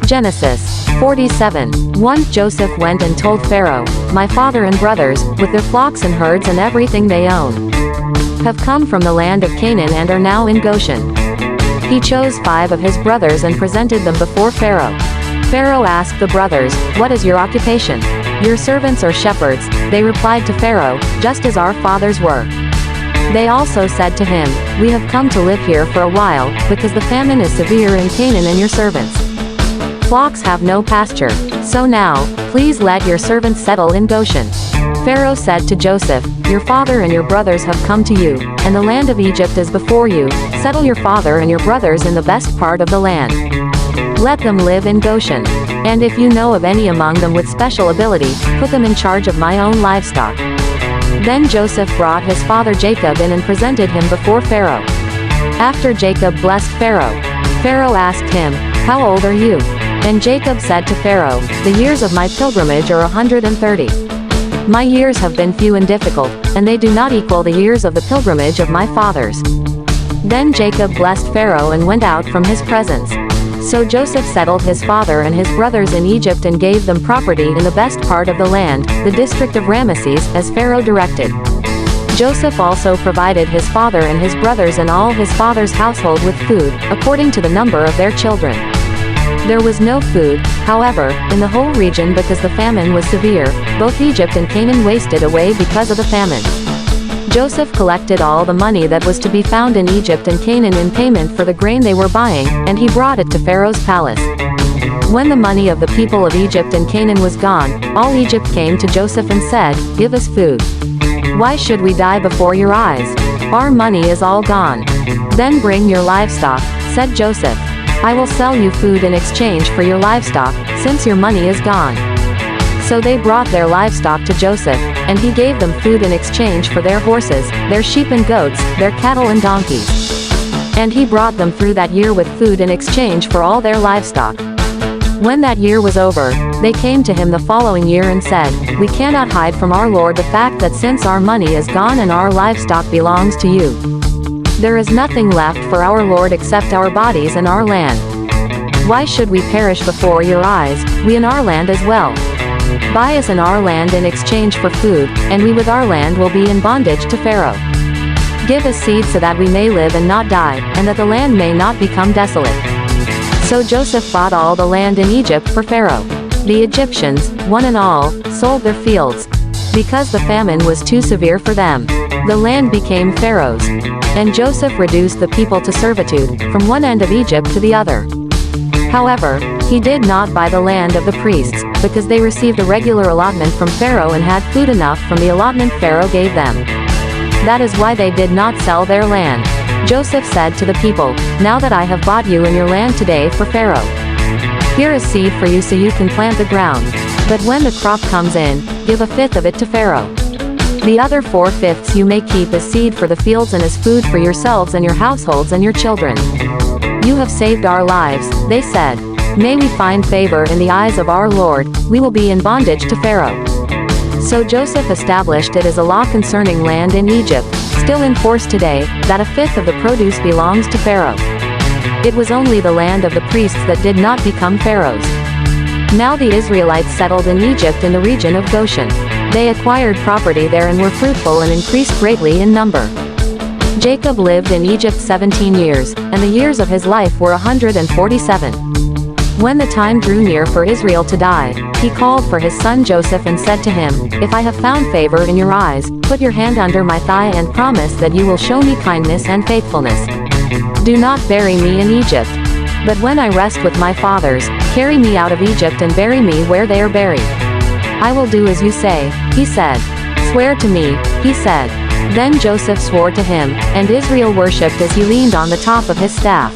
Genesis 47:1. Joseph went and told Pharaoh, "My father and brothers, with their flocks and herds and everything they own, have come from the land of Canaan and are now in Goshen." He chose 5 of his brothers and presented them before Pharaoh. Pharaoh asked the brothers, "What is your occupation?" "Your servants are shepherds," they replied to Pharaoh, "just as our fathers were." They also said to him, "We have come to live here for a while, because the famine is severe in Canaan and your servants' flocks have no pasture. So now, please let your servants settle in Goshen." Pharaoh said to Joseph, "Your father and your brothers have come to you, and the land of Egypt is before you. Settle your father and your brothers in the best part of the land. Let them live in Goshen. And if you know of any among them with special ability, put them in charge of my own livestock." Then Joseph brought his father Jacob in and presented him before Pharaoh. After Jacob blessed Pharaoh, Pharaoh asked him, "How old are you?" And Jacob said to Pharaoh, "The years of my pilgrimage are 130. My years have been few and difficult, and they do not equal the years of the pilgrimage of my fathers." Then Jacob blessed Pharaoh and went out from his presence. So Joseph settled his father and his brothers in Egypt and gave them property in the best part of the land, the district of Ramesses, as Pharaoh directed. Joseph also provided his father and his brothers and all his father's household with food, according to the number of their children. There was no food, however, in the whole region because the famine was severe. Both Egypt and Canaan wasted away because of the famine. Joseph collected all the money that was to be found in Egypt and Canaan in payment for the grain they were buying, and he brought it to Pharaoh's palace. When the money of the people of Egypt and Canaan was gone, all Egypt came to Joseph and said, "Give us food. Why should we die before your eyes? Our money is all gone." "Then bring your livestock," said Joseph. "I will sell you food in exchange for your livestock, since your money is gone." So they brought their livestock to Joseph, and he gave them food in exchange for their horses, their sheep and goats, their cattle and donkeys. And he brought them through that year with food in exchange for all their livestock. When that year was over, they came to him the following year and said, "We cannot hide from our Lord the fact that since our money is gone and our livestock belongs to you, there is nothing left for our Lord except our bodies and our land. Why should we perish before your eyes, we and our land as well? Buy us and our land in exchange for food, and we with our land will be in bondage to Pharaoh. Give us seed so that we may live and not die, and that the land may not become desolate." So Joseph bought all the land in Egypt for Pharaoh. The Egyptians, one and all, sold their fields. Because the famine was too severe for them, the land became Pharaoh's. And Joseph reduced the people to servitude, from one end of Egypt to the other. However, he did not buy the land of the priests, because they received a regular allotment from Pharaoh and had food enough from the allotment Pharaoh gave them. That is why they did not sell their land. Joseph said to the people, "Now that I have bought you and your land today for Pharaoh, here is seed for you so you can plant the ground. But when the crop comes in, give a fifth of it to Pharaoh. The other 4/5 you may keep as seed for the fields and as food for yourselves and your households and your children." "You have saved our lives," they said. "May we find favor in the eyes of our Lord, we will be in bondage to Pharaoh." So Joseph established it as a law concerning land in Egypt, still in force today, that a fifth of the produce belongs to Pharaoh. It was only the land of the priests that did not become Pharaoh's. Now the Israelites settled in Egypt in the region of Goshen. They acquired property there and were fruitful and increased greatly in number. Jacob lived in Egypt 17 years, and the years of his life were 147. When the time drew near for Israel to die, he called for his son Joseph and said to him, "If I have found favor in your eyes, put your hand under my thigh and promise that you will show me kindness and faithfulness. Do not bury me in Egypt. But when I rest with my fathers, carry me out of Egypt and bury me where they are buried." "I will do as you say," he said. "Swear to me," he said. Then Joseph swore to him, and Israel worshipped as he leaned on the top of his staff.